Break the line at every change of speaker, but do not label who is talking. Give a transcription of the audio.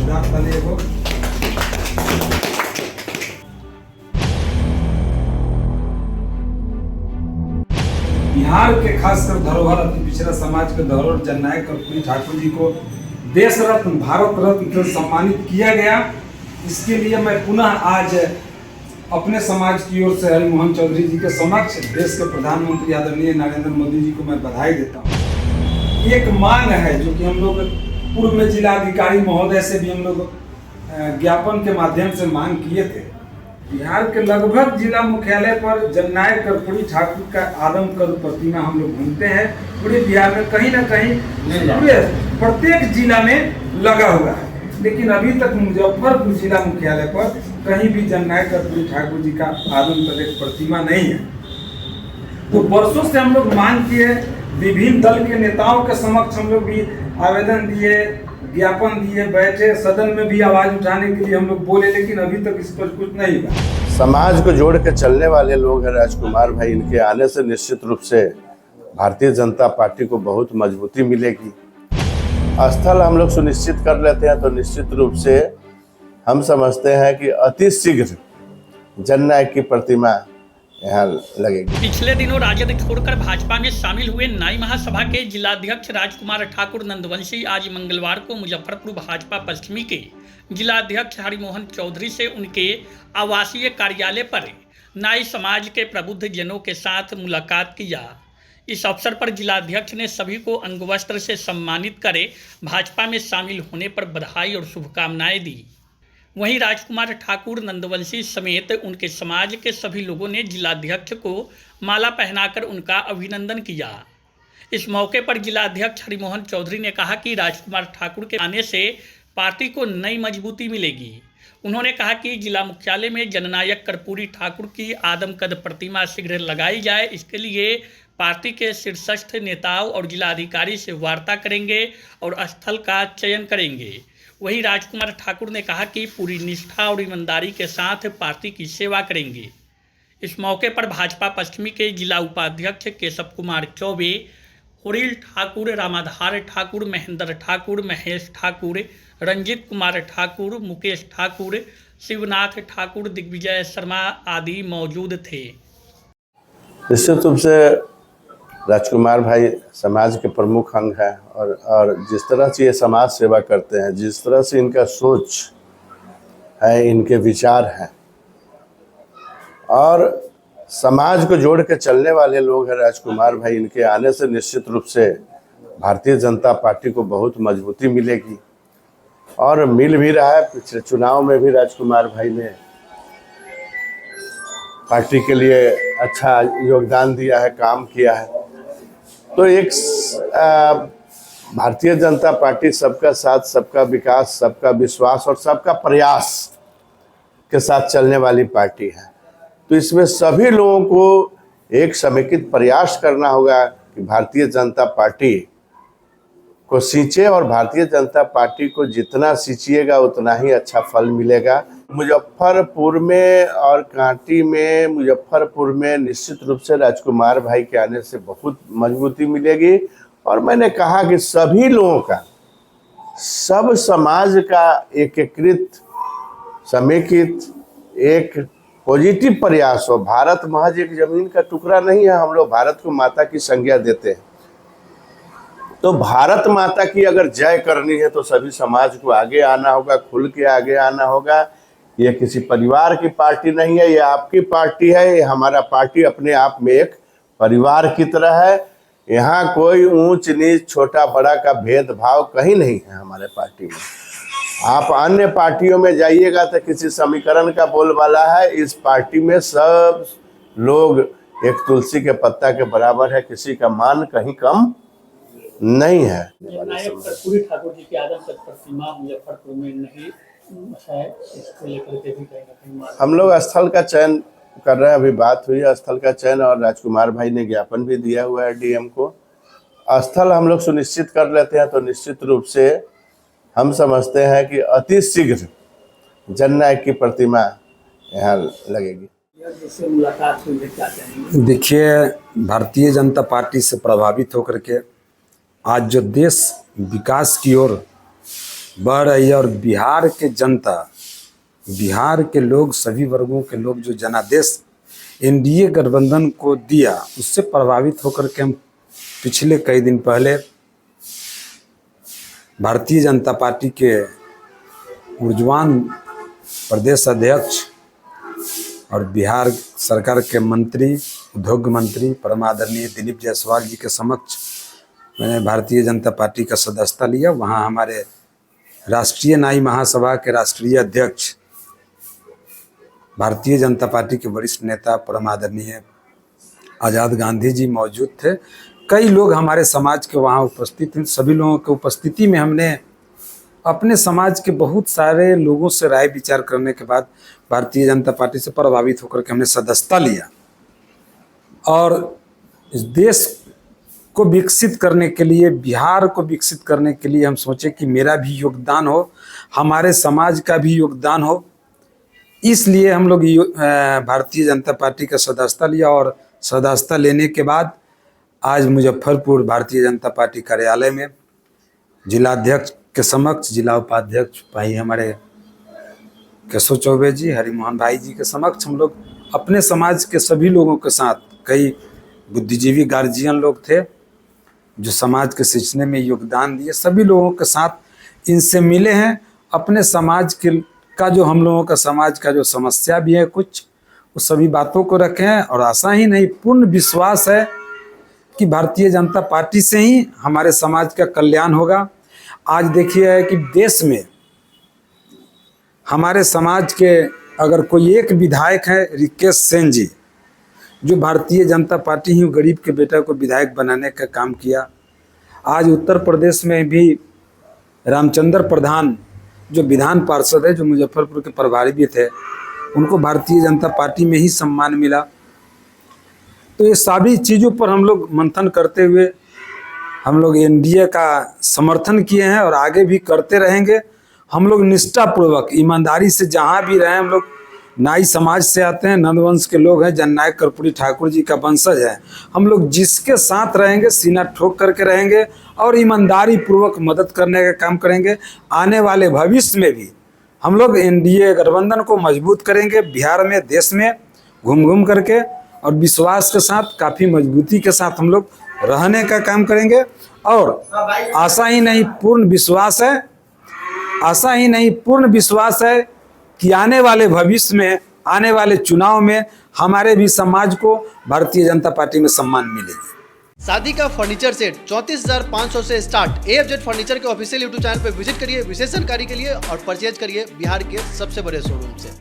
जोरदार ताली हो। बिहार के खासकर धरोहर अति पिछड़ा समाज के धरोहर जननायक कर्पूरी ठाकुर जी को देश रत्न भारत रत्न से सम्मानित किया गया। इसके लिए मैं पुनः आज अपने समाज की ओर से हरिमोहन चौधरी जी के समक्ष देश के प्रधानमंत्री आदरणीय नरेंद्र मोदी जी को मैं बधाई देता हूँ। एक मांग है जो कि हम लोग पूर्व में जिलाधिकारी महोदय से भी हम लोग ज्ञापन के माध्यम से मांग किए थे। बिहार के लगभग जिला मुख्यालय पर जननायक कर्पूरी ठाकुर का आदमकद प्रतिमा हम लोग घूमते हैं। पूरे बिहार में कहीं ना कहीं पूरे प्रत्येक जिला में लगा हुआ है, लेकिन अभी तक मुजफ्फरपुर जिला मुख्यालय पर कहीं भी जननायक कर्पूरी ठाकुर जी का आदमकद एक प्रतिमा नहीं है। तो वर्षों से हम लोग मांग किए, विभिन्न दल के नेताओं के समक्ष हम लोग भी आवेदन दिए, ज्ञापन दिए, बैठे, सदन में भी आवाज उठाने के लिए हम लोग बोले, लेकिन अभी तक इस पर कुछ नहीं हुआ।
समाज को जोड़ के चलने वाले लोग हैं राजकुमार भाई। इनके आने से निश्चित रूप से भारतीय जनता पार्टी को बहुत मजबूती मिलेगी। स्थल हम लोग सुनिश्चित कर लेते हैं तो निश्चित रूप से हम समझते हैं कि अति शीघ्र जननायक की प्रतिमा यहाँ लगेगी।
पिछले दिनों राजद छोड़कर भाजपा में शामिल हुए नाई महासभा के जिलाध्यक्ष राजकुमार ठाकुर नंदवंशी आज मंगलवार को मुजफ्फरपुर भाजपा पश्चिमी के जिलाध्यक्ष हरिमोहन चौधरी से उनके आवासीय कार्यालय पर नाई समाज के प्रबुद्ध जनों के साथ मुलाकात किया। इस अवसर पर जिलाध्यक्ष ने सभी को अंगवस्त्र से सम्मानित करे भाजपा में शामिल होने पर बधाई और शुभकामनाएं दी। वहीं राजकुमार ठाकुर नंदवंशी समेत उनके समाज के सभी लोगों ने जिलाध्यक्ष को माला पहनाकर उनका अभिनंदन किया। इस मौके पर जिलाध्यक्ष हरिमोहन चौधरी ने कहा कि राजकुमार ठाकुर के आने से पार्टी को नई मजबूती मिलेगी। उन्होंने कहा कि जिला मुख्यालय में जननायक कर्पूरी ठाकुर की आदमकद प्रतिमा शीघ्र लगाई जाए। इसके लिए पार्टी के शीर्षस्थ नेताओं और जिलाधिकारी से वार्ता करेंगे और स्थल का चयन करेंगे। वहीं राजकुमार ठाकुर ने कहा कि पूरी निष्ठा और ईमानदारी के साथ पार्टी की सेवा करेंगे। इस मौके पर भाजपा पश्चिमी के जिला उपाध्यक्ष केशव कुमार चौबे, होरिल ठाकुर, रामाधार ठाकुर, महेंद्र ठाकुर, महेश ठाकुर, रंजीत कुमार ठाकुर, मुकेश ठाकुर, शिवनाथ ठाकुर, दिग्विजय शर्मा आदि मौजूद थे।
निश्चित रूप से राजकुमार भाई समाज के प्रमुख अंग हैं और जिस तरह से ये समाज सेवा करते हैं, जिस तरह से इनका सोच है, इनके विचार हैं और समाज को जोड़ के चलने वाले लोग हैं राजकुमार भाई। इनके आने से निश्चित रूप से भारतीय जनता पार्टी को बहुत मजबूती मिलेगी और मिल भी रहा है। पिछले चुनाव में भी राजकुमार भाई ने पार्टी के लिए अच्छा योगदान दिया है, काम किया है। तो एक भारतीय जनता पार्टी सबका साथ, सबका विकास, सबका विश्वास और सबका प्रयास के साथ चलने वाली पार्टी है। तो इसमें सभी लोगों को एक समेकित प्रयास करना होगा कि भारतीय जनता पार्टी को सींचे और भारतीय जनता पार्टी को जितना सींचिएगा उतना ही अच्छा फल मिलेगा। मुजफ्फरपुर में और कांटी में, मुजफ्फरपुर में निश्चित रूप से राजकुमार भाई के आने से बहुत मजबूती मिलेगी। और मैंने कहा कि सभी लोगों का, सब समाज का एकीकृत, समेकित एक पॉजिटिव प्रयास हो। भारत महज एक जमीन का टुकड़ा नहीं है, हम लोग भारत को माता की संज्ञा देते हैं। तो भारत माता की अगर जय करनी है तो सभी समाज को आगे आना होगा, खुल के आगे आना होगा। ये किसी परिवार की पार्टी नहीं है, ये आपकी पार्टी है। ये हमारा पार्टी अपने आप में एक परिवार की तरह है। यहाँ कोई ऊंच नीच, छोटा बड़ा का भेदभाव कहीं नहीं है हमारे पार्टी में। आप अन्य पार्टियों में जाइएगा तो किसी समीकरण का बोलबाला है। इस पार्टी में सब लोग एक तुलसी के पत्ता के बराबर है, किसी का मान कहीं कम नहीं है।
जननायक कर्पूरी ठाकुर जी की आदमकद प्रतिमा मुजफ्फरपुर में नहीं है, इसको लेकर के भी कहीं ना कहीं
हम लोग स्थल का चयन कर रहे हैं। अभी बात हुई है स्थल का चयन और राजकुमार भाई ने ज्ञापन भी दिया हुआ है डीएम को। स्थल हम लोग सुनिश्चित कर लेते हैं तो निश्चित रूप से हम समझते हैं कि अति शीघ्र जननायक की प्रतिमा यहाँ लगेगी।
मुलाकात हुई है, क्या कहेंगे?
देखिए, भारतीय जनता पार्टी से प्रभावित होकर के आज जो देश विकास की ओर बढ़ रही है और बिहार के जनता, बिहार के लोग, सभी वर्गों के लोग जो जनादेश एनडीए गठबंधन को दिया, उससे प्रभावित होकर के हम पिछले कई दिन पहले भारतीय जनता पार्टी के ऊर्जवान प्रदेश अध्यक्ष और बिहार सरकार के मंत्री, उद्योग मंत्री परम आदरणीय दिलीप जायसवाल जी के समक्ष मैंने भारतीय जनता पार्टी का सदस्यता लिया। वहाँ हमारे राष्ट्रीय न्याय महासभा के राष्ट्रीय अध्यक्ष, भारतीय जनता पार्टी के वरिष्ठ नेता परम आदरणीय आज़ाद गांधी जी मौजूद थे। कई लोग हमारे समाज के वहाँ उपस्थित हैं। सभी लोगों की उपस्थिति में हमने अपने समाज के बहुत सारे लोगों से राय विचार करने के बाद भारतीय जनता पार्टी से प्रभावित होकर के हमने सदस्यता लिया और इस देश को विकसित करने के लिए, बिहार को विकसित करने के लिए हम सोचे कि मेरा भी योगदान हो, हमारे समाज का भी योगदान हो। इसलिए हम लोग भारतीय जनता पार्टी का सदस्यता लिया और सदस्यता लेने के बाद आज मुजफ्फरपुर भारतीय जनता पार्टी कार्यालय में जिलाध्यक्ष के समक्ष, जिला उपाध्यक्ष भाई हमारे केशव चौबे जी, हरिमोहन भाई जी के समक्ष हम लोग अपने समाज के सभी लोगों के साथ, कई बुद्धिजीवी गार्जियन लोग थे जो समाज के सींचने में योगदान दिए, सभी लोगों के साथ इनसे मिले हैं। अपने समाज के का जो हम लोगों का समाज का जो समस्या भी है कुछ, उस सभी बातों को रखे हैं और आशा ही नहीं पूर्ण विश्वास है कि भारतीय जनता पार्टी से ही हमारे समाज का कल्याण होगा। आज देखिए है कि देश में हमारे समाज के अगर कोई एक विधायक है रिकेश सेन जी, जो भारतीय जनता पार्टी ही गरीब के बेटा को विधायक बनाने का काम किया। आज उत्तर प्रदेश में भी रामचंद्र प्रधान जो विधान पार्षद है, जो मुजफ्फरपुर के प्रभारी भी थे, उनको भारतीय जनता पार्टी में ही सम्मान मिला। तो ये सभी चीज़ों पर हम लोग मंथन करते हुए हम लोग एनडीए का समर्थन किए हैं और आगे भी करते रहेंगे। हम लोग निष्ठापूर्वक, ईमानदारी से जहाँ भी रहें, हम लोग नाई समाज से आते हैं, नंदवंश के लोग हैं, जननायक कर्पूरी ठाकुर जी का वंशज है। हम लोग जिसके साथ रहेंगे सीना ठोक करके रहेंगे और ईमानदारी पूर्वक मदद करने का काम करेंगे। आने वाले भविष्य में भी हम लोग एनडीए गठबंधन को मजबूत करेंगे, बिहार में, देश में घूम घूम करके, और विश्वास के साथ, काफ़ी मजबूती के साथ हम लोग रहने का काम करेंगे। और आशा ही नहीं पूर्ण विश्वास है, आशा ही नहीं पूर्ण विश्वास है कि आने वाले भविष्य में, आने वाले चुनाव में हमारे भी समाज को भारतीय जनता पार्टी में सम्मान मिलेगी।
शादी का फर्नीचर सेट 34,500 से स्टार्ट। AFZ फर्नीचर के ऑफिशियल यूट्यूब चैनल पर विजिट करिए विशेष जानकारी के लिए और परचेज करिए बिहार के सबसे बड़े शोरूम से।